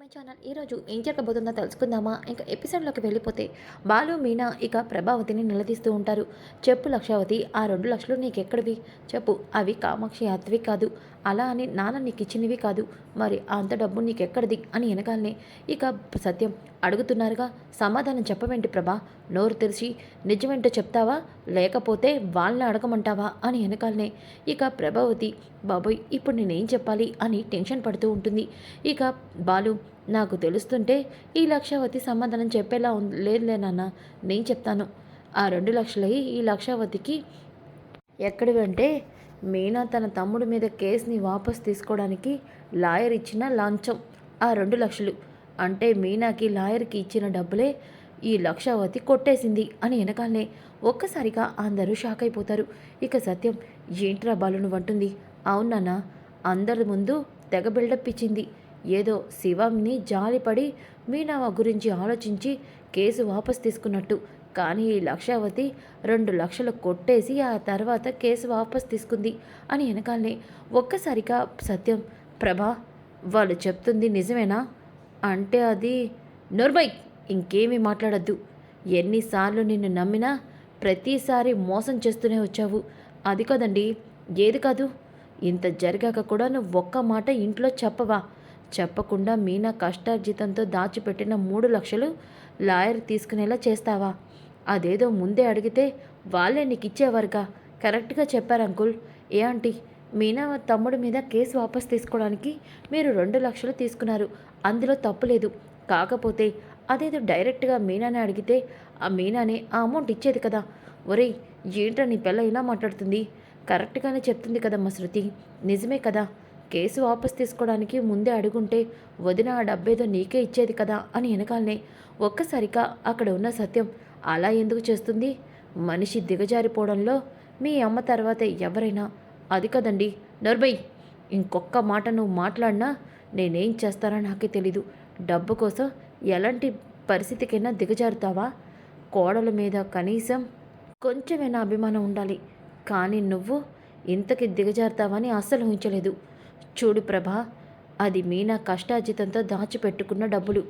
My channel. ఈరోజు ఏం జరగబోతుందో తెలుసుకుందామా? ఇంకా ఎపిసోడ్లోకి వెళ్ళిపోతే బాలు మీనా ఇక ప్రభావతిని నిలదీస్తూ ఉంటారు. చెప్పు లక్షావతి, ఆ 2 లక్షలు నీకెక్కడివి చెప్పు. అవి కామాక్షి అత్తవి కాదు, అలా అని నాన్న నీకు ఇచ్చినవి కాదు. మరి అంత డబ్బు నీకెక్కడిది అని వెనకాలనే ఇక సత్యం అడుగుతున్నారుగా. సమాధానం చెప్పవేంటి ప్రభా? నోరు తెరిచి నిజమేంటో చెప్తావా, లేకపోతే వాళ్ళని అడగమంటావా అని వెనకాలనే ఇక ప్రభావతి బాబోయ్ ఇప్పుడు నేనేం చెప్పాలి అని టెన్షన్ పడుతూ ఉంటుంది. ఇక బాలు నాకు తెలుస్తుంటే ఈ లక్షావతి సమాధానం చెప్పేలా లేదులే నాన్న, నేను చెప్తాను. ఆ 2 లక్షలవి ఈ లక్షావతికి ఎక్కడివంటే మీనా తన తమ్ముడి మీద కేసుని వాపస్ తీసుకోవడానికి లాయర్ ఇచ్చిన లంచం ఆ 2 లక్షలు. అంటే మీనాకి లాయర్కి ఇచ్చిన డబ్బులే ఈ లక్షావతి కొట్టేసింది అని వెనకాలనే ఒక్కసారిగా అందరూ షాక్ అయిపోతారు. ఇక సత్యం, ఏంట్రా బాలు నువ్వంటుంది? అవునన్నా, అందరి ముందు తెగ బిల్డప్ ఇచ్చింది. ఏదో శివంని జాలిపడి మీనా గురించి ఆలోచించి కేసు వాపస్ తీసుకున్నట్టు. కానీ ఈ లక్షావతి 2 లక్షలు కొట్టేసి ఆ తర్వాత కేసు వాపస్ తీసుకుంది అని వెనకాలనే ఒక్కసారిగా సత్యం, ప్రభా వాళ్ళు చెప్తుంది నిజమేనా? అంటే అది నోర్మై, ఇంకేమీ మాట్లాడద్దు. ఎన్నిసార్లు నిన్ను నమ్మినా ప్రతిసారి మోసం చేస్తూనే వచ్చావు. అది కాదండి, ఏది కాదు. ఇంత జరిగాక కూడా నువ్వు ఒక్క మాట ఇంట్లో చెప్పవా? చెప్పకుండా మీనా కష్టార్జితంతో దాచిపెట్టిన 3 లక్షలు లాయర్ తీసుకునేలా చేస్తావా? అదేదో ముందే అడిగితే వాళ్ళే నీకు ఇచ్చేవారుగా. కరెక్ట్గా చెప్పారు అంకుల్. ఏ ఆంటీ, మీనా తమ్ముడి మీద కేసు వాపస్ తీసుకోవడానికి మీరు 2 లక్షలు తీసుకున్నారు, అందులో తప్పు లేదు. కాకపోతే అదేదో డైరెక్ట్గా మీనానే అడిగితే ఆ మీనానే ఆ అమౌంట్ ఇచ్చేది కదా. ఒరేయ్, ఏంట్రా నీ పిల్ల ఇలా మాట్లాడుతుంది? కరెక్ట్గానే చెప్తుంది కదమ్మా శృతి, నిజమే కదా. కేసు వాపస్ తీసుకోవడానికి ముందే అడుగుంటే వదిన ఆ డబ్బేదో నీకే ఇచ్చేది కదా అని వెనకాలనే ఒక్కసారిగా అక్కడ ఉన్న సత్యం, అలా ఎందుకు చేస్తుంది? మనిషి దిగజారిపోవడంలో మీ అమ్మ తర్వాత ఎవరైనా. అది కదండి. నర్బయ్, ఇంకొక్క మాట నువ్వు మాట్లాడినా నేనేం చేస్తానో నాకే తెలీదు. డబ్బు కోసం ఎలాంటి పరిస్థితికైనా దిగజారుతావా? కోడల మీద కనీసం కొంచెమైనా అభిమానం ఉండాలి. కానీ నువ్వు ఇంతకి దిగజారుతావని అస్సలు ఊహించలేదు. చూడు ప్రభా, అది మీనా కష్టార్జితంతో దాచిపెట్టుకున్న డబ్బులు.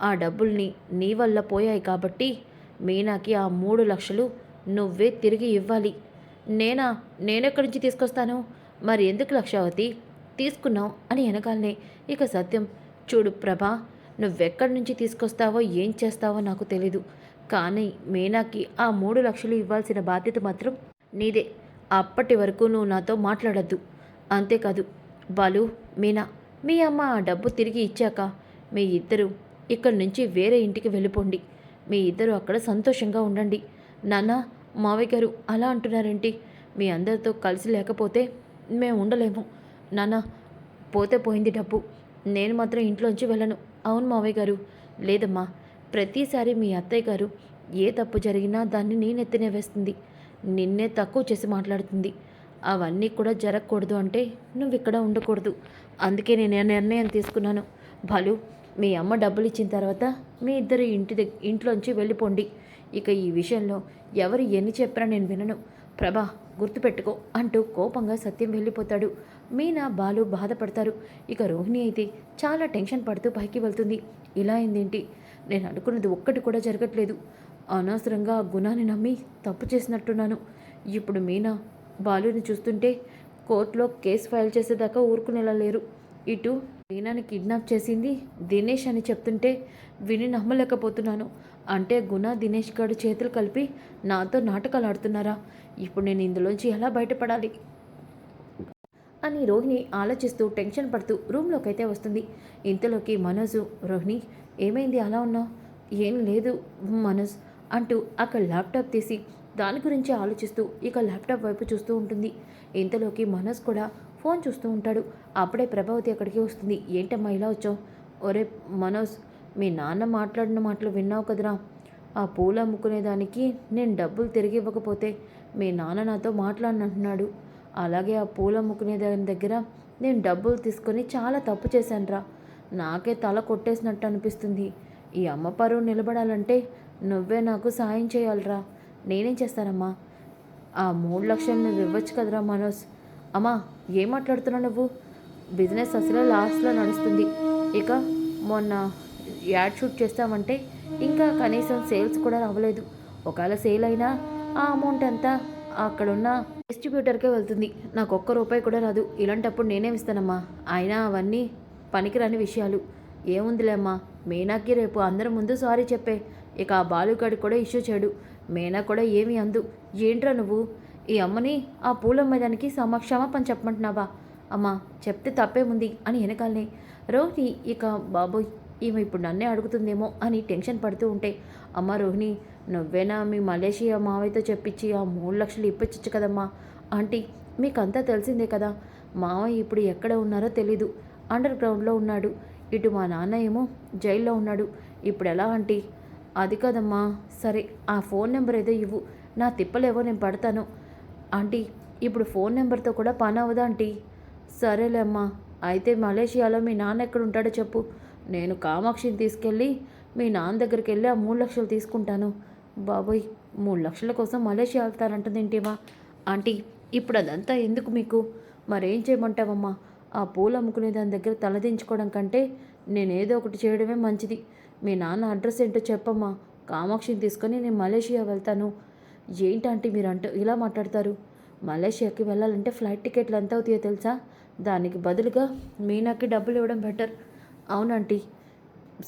ఆ డబ్బుల్ని నీ వల్ల పోయాయి కాబట్టి మీనాకి ఆ 3 లక్షలు నువ్వే తిరిగి ఇవ్వాలి. నేనెక్కడి నుంచి తీసుకొస్తాను? మరి ఎందుకు లక్షావతి తీసుకున్నావు అని వెనకాలనే ఇక సత్యం, చూడు ప్రభా, నువ్వెక్కడి నుంచి తీసుకొస్తావో ఏం చేస్తావో నాకు తెలీదు. కానీ మీనాకి ఆ 3 లక్షలు ఇవ్వాల్సిన బాధ్యత మాత్రం నీదే. అప్పటి వరకు నువ్వు నాతో మాట్లాడద్దు. అంతేకాదు బాలు, మీనా, మీ అమ్మ ఆ డబ్బు తిరిగి ఇచ్చాక మీ ఇద్దరు ఇక్కడి నుంచి వేరే ఇంటికి వెళ్ళిపోండి. మీ ఇద్దరు అక్కడ సంతోషంగా ఉండండి. నాన్న, మావయ్య గారు అలా అంటున్నారేంటి? మీ అందరితో కలిసి లేకపోతే మేము ఉండలేము. నాన్న, పోతే పోయింది డబ్బు, నేను మాత్రం ఇంట్లోంచి వెళ్ళను. అవును మావయ్య గారు. లేదమ్మా, ప్రతిసారి మీ అత్తయ్య గారు ఏ తప్పు జరిగినా దాన్ని నేనెత్తినే వేస్తుంది, నిన్నే తక్కువ చేసి మాట్లాడుతుంది. అవన్నీ కూడా జరగకూడదు అంటే నువ్వు ఇక్కడ ఉండకూడదు. అందుకే నేను నిర్ణయం తీసుకున్నాను. బాలు, మీ అమ్మ డబ్బులు ఇచ్చిన తర్వాత మీ ఇద్దరు ఇంట్లోంచి వెళ్ళిపోండి. ఇక ఈ విషయంలో ఎవరు ఎన్ని చెప్పినా నేను వినను. ప్రభా, గుర్తుపెట్టుకో అంటూ కోపంగా సత్యం వెళ్ళిపోతాడు. మీనా బాలు బాధపడతారు. ఇక రోహిణి అయితే చాలా టెన్షన్ పడుతూ పైకి వెళ్తుంది. ఇలా అయిందేంటి? నేను అనుకున్నది ఒక్కటి కూడా జరగట్లేదు. అనవసరంగా ఆ గుణాన్ని నమ్మి తప్పు చేసినట్టున్నాను. ఇప్పుడు మీనా బాలుని చూస్తుంటే కోర్టులో కేసు ఫైల్ చేసేదాకా ఊరుకునేలా లేరు. ఇటు మీనాని కిడ్నాప్ చేసింది దినేష్ అని చెప్తుంటే విని నమ్మలేకపోతున్నాను. అంటే గుణ దినేష్ గారు చేతులు కలిపి నాతో నాటకాలు ఆడుతున్నారా? ఇప్పుడు నేను ఇందులోంచి ఎలా బయటపడాలి అని రోహిణి ఆలోచిస్తూ టెన్షన్ పడుతూ రూమ్లోకి అయితే వస్తుంది. ఇంతలోకి మనోజు, రోహిణి ఏమైంది అలా ఉన్నావు? ఏం లేదు మనోజ్ అంటూ అక్కడ ల్యాప్టాప్ తీసి దాని గురించి ఆలోచిస్తూ ఇక ల్యాప్టాప్ వైపు చూస్తూ ఉంటుంది. ఇంతలోకి మనోజ్ కూడా ఫోన్ చూస్తూ ఉంటాడు. అప్పుడే ప్రభావతి అక్కడికి వస్తుంది. ఏంటమ్మా ఇలా వచ్చావు? ఒరే మనోజ్, మీ నాన్న మాట్లాడిన మాటలు విన్నావు కదరా? ఆ పూలు అమ్ముకునేదానికి నేను డబ్బులు తిరిగి ఇవ్వకపోతే మీ నాన్న నాతో మాట్లాడినంటున్నాడు. అలాగే ఆ పూలు అమ్ముకునే దాని దగ్గర నేను డబ్బులు తీసుకొని చాలా తప్పు చేశానురా. నాకే తల కొట్టేసినట్టు అనిపిస్తుంది. ఈ అమ్మ పరువు నిలబడాలంటే నువ్వే నాకు సాయం చేయాలిరా. నేనేం చేస్తానమ్మా? ఆ 3 లక్షలు నువ్వు ఇవ్వచ్చు కదరా మనోజ్. అమ్మా, ఏం మాట్లాడుతున్నావు నువ్వు? బిజినెస్ అసలు లాస్ట్లో నడుస్తుంది. ఇక మొన్న యాడ్ షూట్ చేస్తామంటే ఇంకా కనీసం సేల్స్ కూడా అవ్వలేదు. ఒకవేళ సేల్ అయినా ఆ అమౌంట్ అంతా అక్కడున్న డిస్ట్రిబ్యూటర్కే వెళ్తుంది. నాకు ఒక్క రూపాయి కూడా రాదు. ఇలాంటప్పుడు నేనేమి ఇస్తానమ్మా? అయినా అవన్నీ పనికిరాని విషయాలు. ఏముందిలే అమ్మా, మీనాకి రేపు అందరి ముందు సారీ చెప్పే. ఇక ఆ బాలుగాడికి కూడా ఇష్యూ చేయడు. మీనా కూడా ఏమీ అందు. ఏంట్రా నువ్వు ఈ అమ్మని ఆ పూలమ్మేదానికి క్షమాపణ చెప్పమంటున్నావా? అమ్మా చెప్తే తప్పేముంది అని వెనకాలనే రోహిణి ఇక బాబోయ్ ఈమె ఇప్పుడు నన్నే అడుగుతుందేమో అని టెన్షన్ పడుతూ ఉంటే, అమ్మ రోహిణి నువ్వేనా మీ మలేషియా మావయ్యతో చెప్పించి ఆ 3 లక్షలు ఇప్పించచ్చు కదమ్మా. ఆంటీ మీకంతా తెలిసిందే కదా, మావయ్య ఇప్పుడు ఎక్కడ ఉన్నారో తెలీదు. అండర్ గ్రౌండ్లో ఉన్నాడు. ఇటు మా నాన్న ఏమో జైల్లో ఉన్నాడు. ఇప్పుడు ఎలా ఆంటీ? అది కదమ్మా. సరే ఆ ఫోన్ నెంబర్ ఏదో ఇవ్వు, నా తిప్పలేవో నేను పడతాను. ఆంటీ ఇప్పుడు ఫోన్ నెంబర్తో కూడా పని అవ్వదా ఆంటీ? సరేలే అమ్మా, అయితే మలేషియాలో మీ నాన్న ఎక్కడ ఉంటాడో చెప్పు. నేను కామాక్షిని తీసుకెళ్ళి మీ నాన్న దగ్గరికి వెళ్ళి ఆ 3 లక్షలు తీసుకుంటాను. బాబోయ్ 3 లక్షల కోసం మలేషియా వెళ్తానంటుందేంటివా? ఆంటీ ఇప్పుడు అదంతా ఎందుకు మీకు? మరేం చేయమంటావమ్మా? ఆ పూలు అమ్ముకునే దాని దగ్గర తలదించుకోవడం కంటే నేనేదో ఒకటి చేయడమే మంచిది. మీ నాన్న అడ్రస్ ఏంటో చెప్పమ్మా, కామాక్షిని తీసుకొని నేను మలేషియా వెళ్తాను. ఏంటంటే మీరు ఇలా మాట్లాడతారు? మలేషియాకి వెళ్ళాలంటే ఫ్లైట్ టికెట్లు ఎంత అవుతాయో తెలుసా? దానికి బదులుగా మీనాకి డబ్బులు ఇవ్వడం బెటర్. అవునంటీ.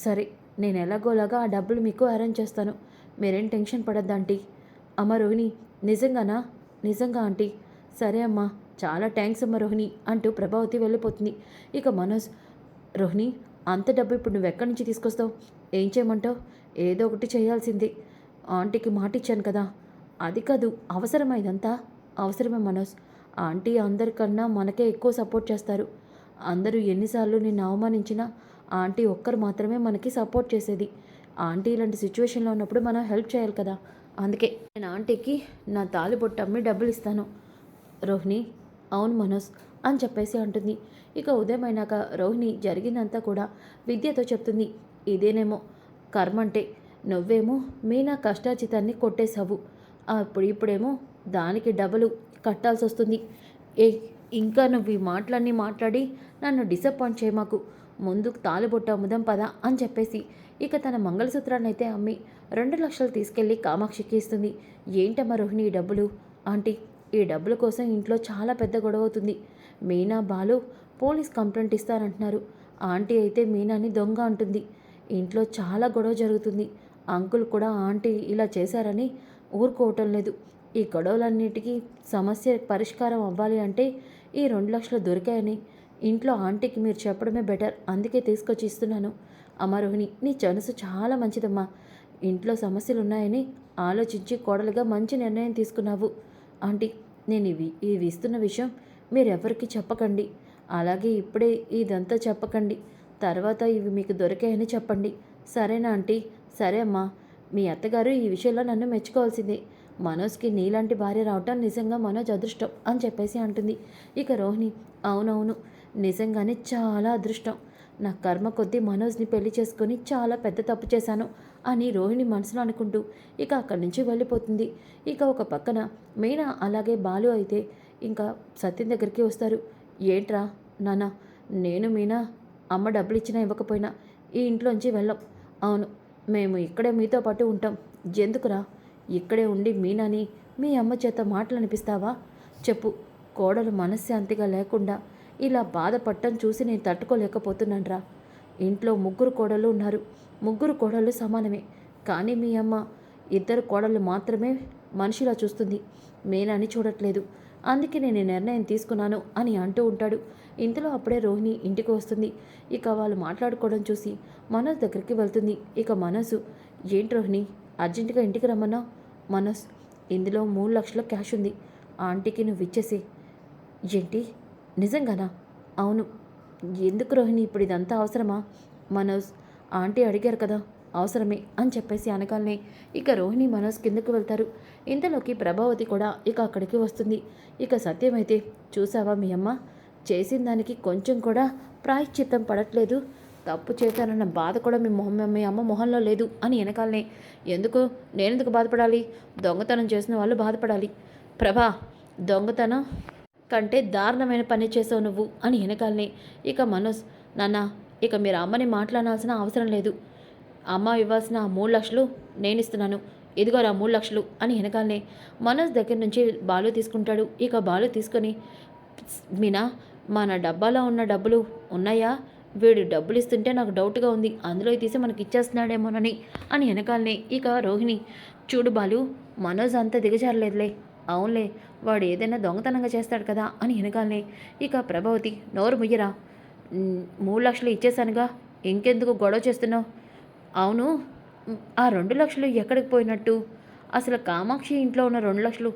సరే నేను ఎలాగోలాగా ఆ డబ్బులు మీకు అరేంజ్ చేస్తాను. మీరేం టెన్షన్ పడద్దు ఆంటీ. అమ్మ రోహిణి నిజంగానా? నిజంగా ఆంటీ. సరే అమ్మా, చాలా థ్యాంక్స్ అమ్మ రోహిణి అంటూ ప్రభావతి వెళ్ళిపోతుంది. ఇక మనోజ్, రోహిణి అంత డబ్బు ఇప్పుడు నువ్వు ఎక్కడి నుంచి తీసుకొస్తావు? ఏం చేయమంటావు? ఏదో ఒకటి చేయాల్సిందే. ఆంటీకి మాట ఇచ్చాను కదా. అది కాదు, అవసరమా ఇదంతా? అవసరమే మనోజ్. ఆంటీ అందరికన్నా మనకే ఎక్కువ సపోర్ట్ చేస్తారు. అందరూ ఎన్నిసార్లు నిన్ను అవమానించినా ఆంటీ ఒక్కరు మాత్రమే మనకి సపోర్ట్ చేసేది. ఆంటీ ఇలాంటి సిచ్యువేషన్లో ఉన్నప్పుడు మనం హెల్ప్ చేయాలి కదా. అందుకే నేను ఆంటీకి నా తాలిబొట్టు అమ్మి డబ్బులు ఇస్తాను. రోహిణి అవును మనోజ్ అని చెప్పేసి అంటుంది. ఇక ఉదయం అయినాక రోహిణి జరిగిందంతా కూడా విద్యతో చెప్తుంది. ఇదేనేమో కర్మంటే, నువ్వేమో మీనా కష్టార్జితాన్ని కొట్టేశావు. ఇప్పుడేమో దానికి డబ్బులు కట్టాల్సి వస్తుంది. ఏ ఇంకా నువ్వు ఈ మాటలన్నీ మాట్లాడి నన్ను డిసప్పాయింట్ చేయమాకు. ముందు తాలిబొట్టు అమ్ముదాం పదా అని చెప్పేసి ఇక తన మంగళసూత్రాన్ని అయితే అమ్మి 2 లక్షలు తీసుకెళ్ళి కామాక్షికి ఇస్తుంది. ఏంటమ్మా రోహిణి ఈ డబ్బులు? ఆంటీ ఈ డబ్బుల కోసం ఇంట్లో చాలా పెద్ద గొడవ అవుతుంది. మీనా బాలు పోలీస్ కంప్లైంట్ ఇస్తారంటున్నారు. ఆంటీ అయితే మీనాని దొంగ అంటుంది. ఇంట్లో చాలా గొడవ జరుగుతుంది. అంకుల్ కూడా ఆంటీ ఇలా చేశారని ఊరుకోవటం లేదు. ఈ గొడవలన్నిటికీ సమస్య పరిష్కారం అవ్వాలి అంటే ఈ 2 లక్షలు దొరికాయని ఇంట్లో ఆంటీకి మీరు చెప్పడమే బెటర్. అందుకే తీసుకొచ్చి ఇస్తున్నాను. అమ్మ రోహిణి నీ మనసు చాలా మంచిదమ్మా. ఇంట్లో సమస్యలు ఉన్నాయని ఆలోచించి కోడలుగా మంచి నిర్ణయం తీసుకున్నావు. ఆంటీ నేను ఇవి ఇస్తున్న విషయం మీరెవరికి చెప్పకండి. అలాగే ఇప్పుడే ఇదంతా చెప్పకండి. తర్వాత ఇవి మీకు దొరికాయని చెప్పండి. సరేనా ఆంటీ? సరే అమ్మా. మీ అత్తగారు ఈ విషయంలో నన్ను మెచ్చుకోవాల్సిందే. మనోజ్కి నీలాంటి భార్య రావటం నిజంగా మనోజ్ అదృష్టం అని చెప్పేసి అంటుంది. ఇక రోహిణి అవునవును, నిజంగానే చాలా అదృష్టం. నా కర్మ కొద్దీ మనోజ్ని పెళ్లి చేసుకొని చాలా పెద్ద తప్పు చేశాను అని రోహిణి మనసులో అనుకుంటూ ఇక అక్కడి నుంచి వెళ్ళిపోతుంది. ఇక ఒక పక్కన మీనా అలాగే బాలు అయితే ఇంకా సత్యం దగ్గరికి వస్తారు. ఏంట్రా నాన్న, నేను మీనా అమ్మ డబ్బులు ఇచ్చినా ఇవ్వకపోయినా ఈ ఇంట్లోంచి వెళ్ళం. అవును, మేము ఇక్కడే మీతో పాటు ఉంటాం. ఎందుకురా ఇక్కడే ఉండి మీనాని మీ అమ్మ చేత మాటలు అనిపిస్తావా? చెప్పు. కోడలు మనశ్శాంతిగా లేకుండా ఇలా బాధపడటం చూసి నేను తట్టుకోలేకపోతున్నానురా. ఇంట్లో 3 కోడళ్ళు ఉన్నారు. 3 కోడళ్ళు సమానమే. కానీ మీ అమ్మ 2 కోడళ్ళు మాత్రమే మనిషిలా చూస్తుంది, మీనాని చూడట్లేదు. అందుకే నేను ఈ నిర్ణయం తీసుకున్నాను అని అంటూ ఉంటాడు. ఇంతలో అప్పుడే రోహిణి ఇంటికి వస్తుంది. ఇక వాళ్ళు మాట్లాడుకోవడం చూసి మనోజ్ దగ్గరికి వెళ్తుంది. ఇక మనోజ్, ఏంటి రోహిణి అర్జెంటుగా ఇంటికి రమ్మన్నావు? మనోజ్, ఇందులో 3 లక్షల క్యాష్ ఉంది. ఆంటీకి నువ్వు ఇచ్చేసి. ఏంటి నిజంగానా? అవును. ఎందుకు రోహిణి ఇప్పుడు ఇదంతా అవసరమా? మనోజ్, ఆంటీ అడిగారు కదా, అవసరమే అని చెప్పేసి అనగానే ఇక రోహిణి మనోజ్ కిందకు వెళ్తారు. ఇంతలోకి ప్రభావతి కూడా ఇక అక్కడికి వస్తుంది. ఇక సత్యమైతే, చూసావా మీ అమ్మ చేసిన దానికి కొంచెం కూడా ప్రాయశ్చిత్తం పడట్లేదు. తప్పు చేశానన్న బాధ కూడా మీ అమ్మ మొహంలో లేదు అని వెనకాలనే. ఎందుకు నేనెందుకు బాధపడాలి? దొంగతనం చేసిన వాళ్ళు బాధపడాలి. ప్రభా, దొంగతనం కంటే దారుణమైన పని చేసావు నువ్వు అని వెనకాలనే. ఇక మనోజ్, నాన్న ఇక మీరు అమ్మని మాట్లాడాల్సిన అవసరం లేదు. అమ్మ ఇవ్వాల్సిన 3,00,000 నేనిస్తున్నాను. ఇదిగోరా 3,00,000 అని వెనకాలనే మనోజ్ దగ్గర నుంచి బాలు తీసుకుంటాడు. ఇక బాలు తీసుకొని మీనా మన డబ్బాలో ఉన్న డబ్బులు ఉన్నాయా? వీడు డబ్బులు ఇస్తుంటే నాకు డౌట్గా ఉంది. అందులో తీసి మనకి ఇచ్చేస్తున్నాడేమోనని అని వెనకాలనే ఇక రోహిణి చూడు బాలు, మనోజ్ అంత దిగజారలేదులే. అవునులే, వాడు ఏదైనా దొంగతనంగా చేస్తాడు కదా అని వెనకాలనే ఇక ప్రభావతి నోరు ముయ్యరా, 3,00,000 ఇచ్చేశానుగా, ఇంకెందుకు గొడవ చేస్తున్నావు? అవును, ఆ 2,00,000 ఎక్కడికి పోయినట్టు? అసలు కామాక్షి ఇంట్లో ఉన్న 2,00,000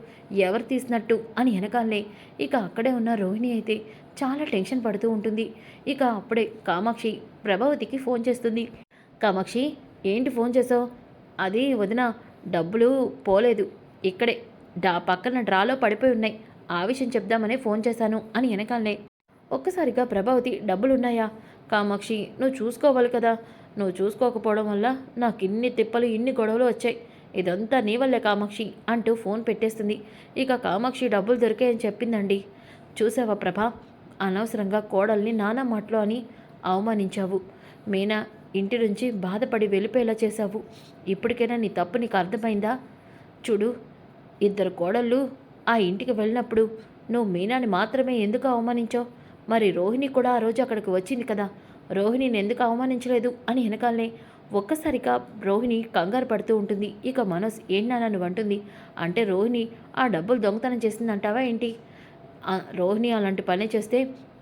ఎవరు తీసినట్టు అని వెనకాలనే ఇక అక్కడే ఉన్న రోహిణి అయితే చాలా టెన్షన్ పడుతూ ఉంటుంది. ఇక అప్పుడే కామాక్షి ప్రభావతికి ఫోన్ చేస్తుంది. కామాక్షి, ఏంటి ఫోన్ చేసావు? అది వదిన, డబ్బులు పోలేదు, ఇక్కడే పక్కన డ్రాలో పడిపోయి ఉన్నాయి, ఆ విషయం చెప్దామనే ఫోన్ చేశాను అని వెనకాలనే ఒక్కసారిగా ప్రభావతి డబ్బులున్నాయా? కామాక్షి, నువ్వు చూసుకోవాలి కదా, నువ్వు చూసుకోకపోవడం వల్ల నాకు ఇన్ని తిప్పలు ఇన్ని గొడవలు వచ్చాయి, ఇదంతా నీ వల్లే కామాక్షి అంటూ ఫోన్ పెట్టేస్తుంది. ఇక కామాక్షి డబ్బులు దొరికాయని చెప్పిందండి. చూసావా ప్రభా, అనవసరంగా కోడల్ని నానా మాటలు అని అవమానించావు. మీనా ఇంటి నుంచి బాధపడి వెళ్ళిపోయేలా చేశావు. ఇప్పటికైనా నీ తప్పు నీకు అర్థమైందా? చూడు, ఇద్దరు కోడళ్ళు ఆ ఇంటికి వెళ్ళినప్పుడు నువ్వు మీనాని మాత్రమే ఎందుకు అవమానించావు? మరి రోహిణి కూడా ఆ రోజు అక్కడికి వచ్చింది కదా, రోహిణిని ఎందుకు అవమానించలేదు అని వెనకాలనే ఒక్కసారిగా రోహిణి కంగారు పడుతూ ఉంటుంది. ఇక మనోజ్ ఏంటన్నా నువ్వు అంటుంది అంటే రోహిణి ఆ డబ్బులు దొంగతనం చేసిందంటావా ఏంటి? రోహిణి అలాంటి పని చేస్తే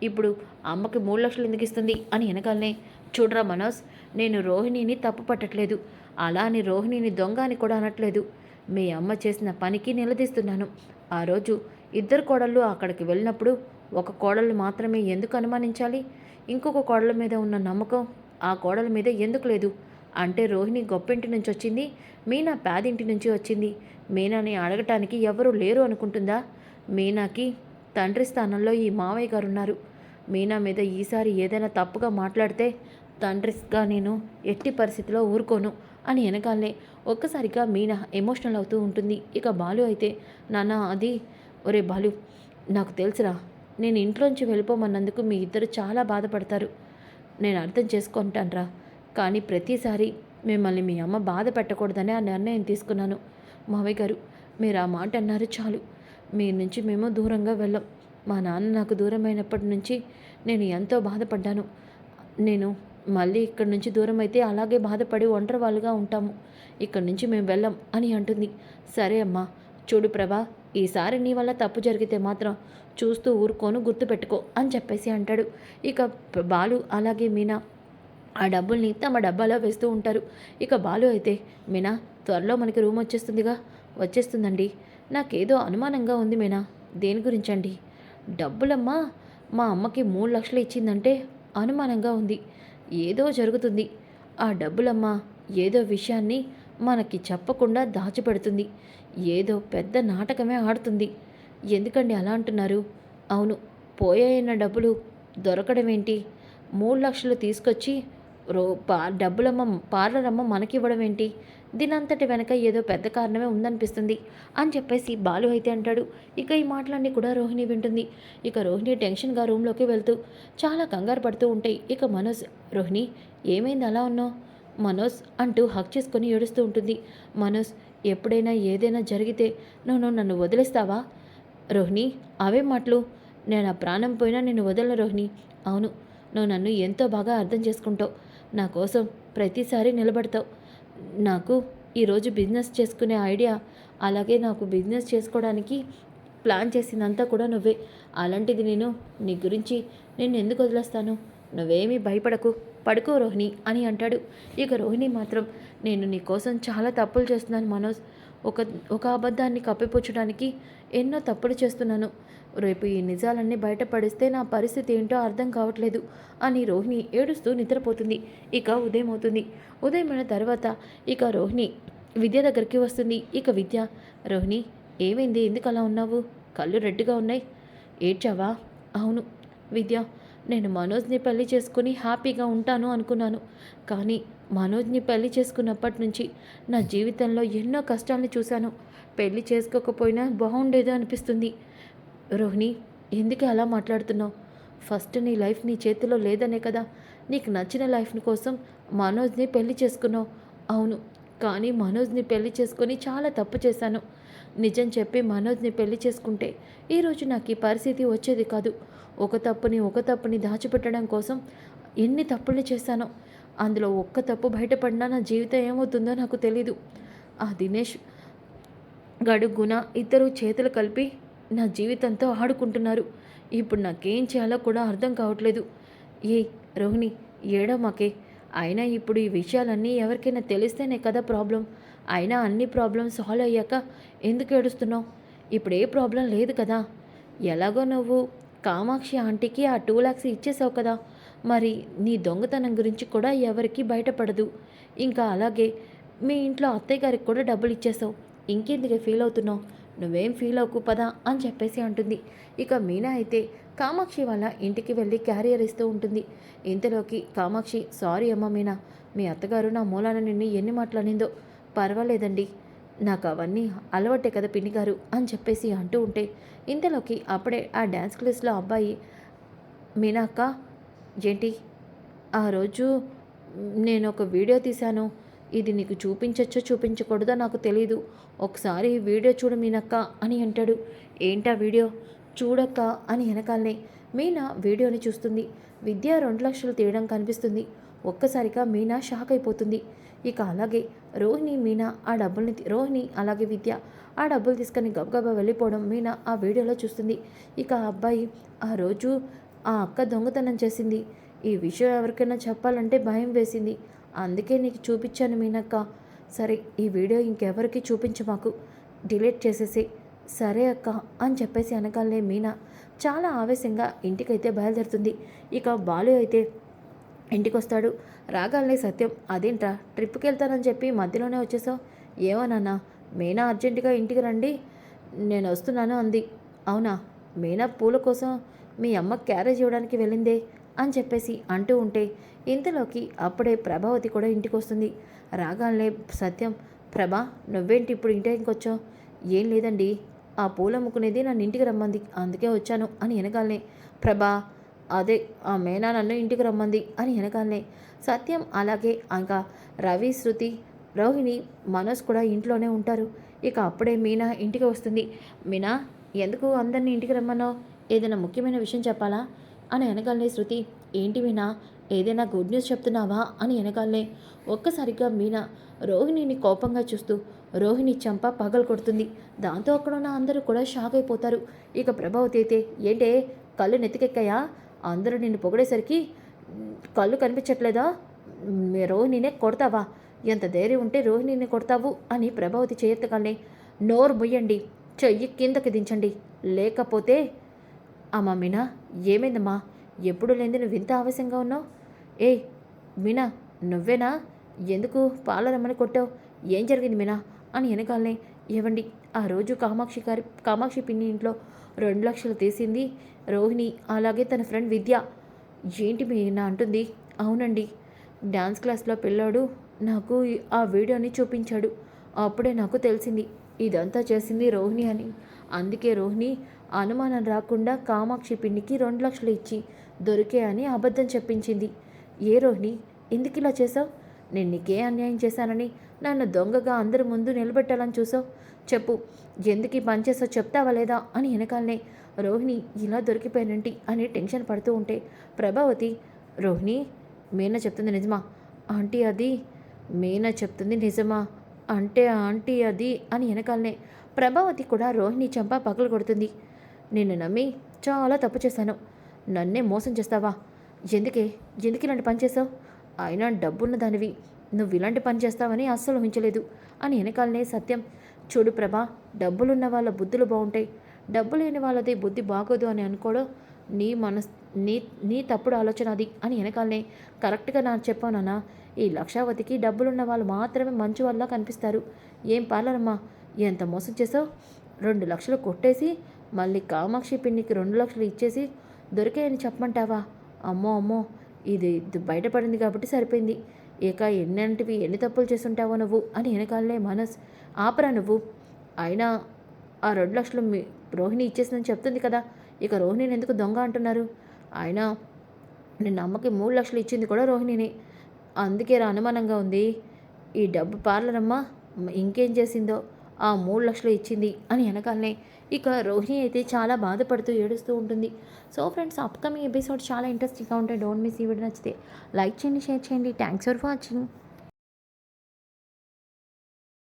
ఇప్పుడు అమ్మకి 3,00,000 ఎందుకు ఇస్తుంది అని వెనకాలనే చూడరా మనోజ్, నేను రోహిణిని తప్పు పట్టట్లేదు, అలా అని రోహిణిని దొంగ అని కూడా అనట్లేదు. మీ అమ్మ చేసిన పనికి నిలదీస్తున్నాను. ఆ రోజు ఇద్దరు కోడళ్ళు అక్కడికి వెళ్ళినప్పుడు ఒక కోడళ్ళు మాత్రమే ఎందుకు అనుమానించాలి? ఇంకొక కోడళ్ళ మీద ఉన్న నమ్మకం ఆ కోడల మీద ఎందుకు లేదు? అంటే రోహిణి గొప్పింటి నుంచి వచ్చింది, మీనా పేదింటి నుంచి వచ్చింది. మీనాని అడగటానికి ఎవరూ లేరు అనుకుంటుందా? మీనాకి తండ్రి స్థానంలో ఈ మావయ్య గారు ఉన్నారు. మీనా మీద ఈసారి ఏదైనా తప్పుగా మాట్లాడితే తండ్రిగా నేను ఎట్టి పరిస్థితిలో ఊరుకోను అని వెనకాలనే ఒక్కసారిగా మీనా ఎమోషనల్ అవుతూ ఉంటుంది. ఇక బాలు అయితే నాన్న అది, ఒరే బాలు, నాకు తెలుసురా, నేను ఇంట్లోంచి వెళ్ళిపోమన్నందుకు మీ ఇద్దరు చాలా బాధపడతారు, నేను అర్థం చేసుకుంటానురా. కానీ ప్రతిసారి మిమ్మల్ని మీ అమ్మ బాధ పెట్టకూడదని ఆ నిర్ణయం తీసుకున్నాను. మావయ్య గారు, మీరు ఆ మాట అన్నారు చాలు, మీ నుంచి మేము దూరంగా వెళ్ళాం. మా నాన్న నాకు దూరమైనప్పటి నుంచి నేను ఎంతో బాధపడ్డాను. నేను మళ్ళీ ఇక్కడి నుంచి దూరం అయితే అలాగే బాధపడి ఒంటరి వాళ్ళుగా ఉంటాము. ఇక్కడి నుంచి మేము వెళ్ళాం అని అంటుంది. సరే అమ్మా, చూడు ప్రభా, ఈసారి నీ వల్ల తప్పు జరిగితే మాత్రం చూస్తూ ఊరుకోను, గుర్తుపెట్టుకో అని చెప్పేసి అంటాడు. ఇక బాలు అలాగే మీనా ఆ డబ్బుల్ని తమ డబ్బాలో వేస్తూ ఉంటారు. ఇక బాలు అయితే మీనా, త్వరలో మనకి రూమ్ వచ్చేస్తుందిగా? వచ్చేస్తుందండి. నాకేదో అనుమానంగా ఉంది మీనా. దేని గురించండి? డబ్బులమ్మా మా అమ్మకి 3,00,000 ఇచ్చిందంటే అనుమానంగా ఉంది. ఏదో జరుగుతుంది. ఆ డబ్బులమ్మ ఏదో విషయాన్ని మనకి చెప్పకుండా దాచిపెడుతుంది. ఏదో పెద్ద నాటకమే ఆడుతుంది. ఎందుకండి అలా అంటున్నారు? అవును, పోయాయన్న డబ్బులు దొరకడమేంటి? 3,00,000 తీసుకొచ్చి డబ్బులమ్మ పార్లరమ్మ మనకివ్వడం ఏంటి? దీనంతటి వెనక ఏదో పెద్ద కారణమే ఉందనిపిస్తుంది అని చెప్పేసి బాలు అయితే అంటాడు. ఇక ఈ మాటలన్నీ కూడా రోహిణి వింటుంది. ఇక రోహిణి టెన్షన్గా రూమ్లోకి వెళ్తూ చాలా కంగారు పడుతూ ఉంటాయి. ఇక మనోజ్, రోహిణి ఏమైంది అలా ఉన్నావు? మనోజ్ అంటూ హక్ చేసుకొని ఏడుస్తూ ఉంటుంది. మనోజ్, ఎప్పుడైనా ఏదైనా జరిగితే నువ్వు నన్ను వదిలేస్తావా? రోహిణి, అవే మాటలు, నేను ఆ ప్రాణం పోయినా నిన్ను వదలను రోహిణి. అవును, నువ్వు నన్ను ఎంతో బాగా అర్థం చేసుకుంటావు, నా కోసం ప్రతిసారి నిలబడతావు. నాకు ఈరోజు బిజినెస్ చేసుకునే ఐడియా, అలాగే నాకు బిజినెస్ చేసుకోవడానికి ప్లాన్ చేసిందంతా కూడా నువ్వే. అలాంటిది నీ గురించి నేను ఎందుకు వదిలేస్తాను? నువ్వేమీ భయపడకు, పడుకో రోహిణి అని అంటాడు. ఇక రోహిణి మాత్రం, నేను నీ కోసం చాలా తప్పులు చేస్తున్నాను మనోజ్, ఒక ఒక అబద్ధాన్ని కప్పిపుచ్చడానికి ఎన్నో తప్పులు చేస్తున్నాను. రేపు ఈ నిజాలన్నీ బయటపడిస్తే నా పరిస్థితి ఏంటో అర్థం కావట్లేదు అని రోహిణి ఏడుస్తూ నిద్రపోతుంది. ఇక ఉదయం అవుతుంది. ఉదయమైన తర్వాత ఇక రోహిణి విద్య దగ్గరికి వస్తుంది. ఇక విద్య, రోహిణి ఏమైంది, ఎందుకు అలా ఉన్నావు? కళ్ళు రెడ్డిగా ఉన్నాయి, ఏడ్చావా? అవును విద్య, నేను మనోజ్ని పెళ్లి చేసుకుని హ్యాపీగా ఉంటాను అనుకున్నాను. కానీ మనోజ్ని పెళ్లి చేసుకున్నప్పటి నుంచి నా జీవితంలో ఎన్నో కష్టాలను చూశాను. పెళ్లి చేసుకోకపోయినా బాగుండేదో అనిపిస్తుంది. రోహిణి, ఎందుకు అలా మాట్లాడుతున్నావు? ఫస్ట్ నీ లైఫ్ నీ చేతిలో లేదనే కదా నీకు నచ్చిన లైఫ్ని కోసం మనోజ్ని పెళ్లి చేసుకున్నావు. అవును, కానీ మనోజ్ని పెళ్లి చేసుకొని చాలా తప్పు చేశాను. నిజం చెప్పి మనోజ్ని పెళ్లి చేసుకుంటే ఈరోజు నాకు ఈ పరిస్థితి వచ్చేది కాదు. ఒక తప్పుని దాచిపెట్టడం కోసం ఎన్ని తప్పులు చేశానో. అందులో ఒక్క తప్పు బయటపడినా నా జీవితం ఏమవుతుందో నాకు తెలీదు. ఆ దినేష్ గడుగున ఇద్దరు చేతులు కలిపి నా జీవితంతో ఆడుకుంటున్నారు. ఇప్పుడు నాకేం చేయాలో కూడా అర్థం కావట్లేదు. ఏ రోహిణి, ఏడవమాకే. అయినా ఇప్పుడు ఈ విషయాలన్నీ ఎవరికైనా తెలిస్తేనే కదా ప్రాబ్లం. అయినా అన్ని ప్రాబ్లమ్స్ సాల్వ్ అయ్యాక ఎందుకు ఏడుస్తున్నావు? ఇప్పుడు ఏ ప్రాబ్లం లేదు కదా. ఎలాగో నువ్వు కామాక్షి ఆంటీకి ఆ 2 lakhs ఇచ్చేసావు కదా. మరి నీ దొంగతనం గురించి కూడా ఎవరికి బయటపడదు. ఇంకా అలాగే మీ ఇంట్లో అత్తయ్య గారికి కూడా డబ్బులు ఇచ్చేసావు. ఇంకెందుకే ఫీల్ అవుతున్నావు? నువ్వేం ఫీల్ అవ్వకు పదా అని చెప్పేసి అంటుంది. ఇక మీనా అయితే కామాక్షి వాళ్ళ ఇంటికి వెళ్ళి క్యారియర్ ఇస్తూ ఉంటుంది. ఇంతలోకి కామాక్షి, సారీ అమ్మ మీనా, మీ అత్తగారు నా మూలాన నిన్ను ఎన్ని మాటలనిందో. పర్వాలేదండి, నాకు అవన్నీ అలవాటే కదా పిన్ని గారు అని చెప్పేసి అంటూ ఉంటే, ఇంతలోకి అప్పుడే ఆ డ్యాన్స్ క్లాస్లో అబ్బాయి, మీనా అక్క, ఏంటి ఆ రోజు నేను ఒక వీడియో తీశాను. ఇది నీకు చూపించచ్చో చూపించకూడదో నాకు తెలీదు. ఒకసారి ఈ వీడియో చూడు మీనక్క అని అంటాడు. ఏంటా వీడియో? చూడక్క అని వెనకాలనే మీనా వీడియోని చూస్తుంది. విద్య 2 లక్షలు తీయడం కనిపిస్తుంది. ఒక్కసారిగా మీనా షాక్ అయిపోతుంది. ఇక అలాగే రోహిణి అలాగే విద్య ఆ డబ్బులు తీసుకొని గబగబా వెళ్ళిపోవడం మీనా ఆ వీడియోలో చూస్తుంది. ఇక ఆ అబ్బాయి, ఆ రోజు ఆ అక్క దొంగతనం చేసింది. ఈ విషయం ఎవరికైనా చెప్పాలంటే భయం వేసింది. అందుకే నీకు చూపించాను మీనక్క. సరే, ఈ వీడియో ఇంకెవరికి చూపించమాకు, డిలీట్ చేసేసి. సరే అక్క అని చెప్పేసి అనగానే మీనా చాలా ఆవేశంగా ఇంటికైతే బయలుదేరుతుంది. ఇక బాలు అయితే ఇంటికి వస్తాడు. రాగానే సత్యం, అదేంట్రా ట్రిప్కి వెళ్తానని చెప్పి మధ్యలోనే వచ్చేసావు? ఏమోనన్నా, మీనా అర్జెంటుగా ఇంటికి రండి, నేను వస్తున్నాను అంది. అవునా? మీనా పూల కోసం మీ అమ్మ క్యారేజ్ ఇవ్వడానికి వెళ్ళిందే అని చెప్పేసి అంటూ ఉంటే, ఇంతలోకి అప్పుడే ప్రభావతి కూడా ఇంటికి వస్తుంది. రాగానే సత్యం, ప్రభా నువ్వేంటి ఇప్పుడు ఇంటికి వచ్చావు? ఏం లేదండి, ఆ పూలు అమ్ముకునేది నన్ను ఇంటికి రమ్మంది, అందుకే వచ్చాను అని వెనగాలనే. ప్రభా, అదే ఆ మేనా నన్ను ఇంటికి రమ్మంది అని వెనకాలనే సత్యం అలాగే ఇంకా రవి, శృతి, రోహిణి, మనోజ్ కూడా ఇంట్లోనే ఉంటారు. ఇక అప్పుడే మీనా ఇంటికి వస్తుంది. మీనా, ఎందుకు అందరినీ ఇంటికి రమ్మన్నావు? ఏదైనా ముఖ్యమైన విషయం చెప్పాలా అని వెనకాలనే శృతి, ఏంటి మీనా, ఏదైనా గుడ్ న్యూస్ చెప్తున్నావా అని వెనకాలనే ఒక్కసారిగా మీనా రోహిణిని కోపంగా చూస్తూ రోహిణి చంప పగలు కొడుతుంది. దాంతో అక్కడ ఉన్న అందరూ కూడా షాక్ అయిపోతారు. ఇక ప్రభావతి అయితే, ఏంటే కళ్ళు నెత్తికెక్కాయా? అందరూ నిన్ను పొగిడేసరికి కళ్ళు కనిపించట్లేదా? రోహిణినే కొడతావా? ఎంత ధైర్యం ఉంటే రోహిణిని కొడతావు అని ప్రభావతి చేయెత్తగానే, నోరు ముయ్యండి, చెయ్యి కిందకి దించండి, లేకపోతే. అమ్మా మీనా, ఏమైందమ్మా? ఎప్పుడు లేని నువ్వు ఇంత ఆవేశంగా ఉన్నావు? ఏయ్ మీనా, నువ్వేనా? ఎందుకు పాలరమ్మని కొట్టావు? ఏం జరిగింది మీనా అని వెనకాలనే, ఏవండి, ఆ రోజు కామాక్షి పిన్ని ఇంట్లో 2 లక్షలు తీసింది రోహిణి, అలాగే తన ఫ్రెండ్ విద్య. ఏంటి మీనా అంటుంది? అవునండి, డ్యాన్స్ క్లాస్లో పిల్లాడు నాకు ఆ వీడియోని చూపించాడు. అప్పుడే నాకు తెలిసింది ఇదంతా చేసింది రోహిణి అని. అందుకే రోహిణి అనుమానం రాకుండా కామాక్షి పిన్నికి 2 లక్షలు ఇచ్చి దొరికే అని అబద్ధం చెప్పించింది. ఏ రోహిణి, ఎందుకు ఇలా చేసావు? నేను నీకే అన్యాయం చేశానని నన్ను దొంగగా అందరి ముందు నిలబెట్టాలని చూసావు? చెప్పు, ఎందుకు ఈ పని చేసావు చెప్తావా లేదా అని వెనకాలనే రోహిణి ఇలా దొరికిపోయినంటి అని టెన్షన్ పడుతూ ఉంటే ప్రభావతి, రోహిణి, మీనా చెప్తుంది నిజమా? ఆంటీ అది మీనా చెప్తుంది నిజమా అంటే ఆంటీ అది అని వెనకాలనే ప్రభావతి కూడా రోహిణి చంప పగలు కొడుతుంది. నిన్ను నమ్మి చాలా తప్పు చేశాను, నన్నే మోసం చేస్తావా? ఎందుకు ఇలాంటి పని చేసావు? అయినా డబ్బున్న దానివి, నువ్వు ఇలాంటి పని చేస్తావని అస్సలు ఊహించలేదు అని వెనకాలనే సత్యం, చూడు ప్రభా, డబ్బులున్న వాళ్ళ బుద్ధులు బాగుంటాయి, డబ్బు లేని వాళ్ళది బుద్ధి బాగోదు అని అనుకోవడం నీ మనస్ నీ నీ తప్పుడు ఆలోచన అది అని వెనకాలనే కరెక్ట్గా నాకు చెప్పానన్నా. ఈ లక్షావతికి డబ్బులున్న వాళ్ళు మాత్రమే మంచి వాళ్ళ కనిపిస్తారు. ఏం పార్లరమ్మా, ఎంత మోసం చేసావు? 2 లక్షలు కొట్టేసి మళ్ళీ కామాక్షి పిన్నికి 2 లక్షలు ఇచ్చేసి దొరికాయని చెప్పమంటావా? అమ్మో అమ్మో, ఇది బయటపడింది కాబట్టి సరిపోయింది. ఇక ఎన్ని తప్పులు చేసుంటావో నువ్వు అని వెనకాలనే మనస్, ఆపరా నువ్వు. అయినా ఆ 2 లక్షలు రోహిణి ఇచ్చేసిందని చెప్తుంది కదా, ఇక రోహిణిని ఎందుకు దొంగ అంటున్నారు? అయినా నిన్న అమ్మకి 3,00,000 ఇచ్చింది కూడా రోహిణినే. అందుకే అనుమానంగా ఉంది. ఈ డబ్బు పార్లరమ్మ ఇంకేం చేసిందో ఆ 3,00,000 ఇచ్చింది అని అనగానే ఇక రోహిణి అయితే చాలా బాధపడుతూ ఏడుస్తూ ఉంటుంది. సో ఫ్రెండ్స్, అప్కమింగ్ ఎపిసోడ్స్ చాలా ఇంట్రెస్టింగ్గా ఉంటాయి. డోంట్ మిస్ ఈ వీడియో. నచ్చితే లైక్ చేయండి, షేర్ చేయండి. Thanks for watching.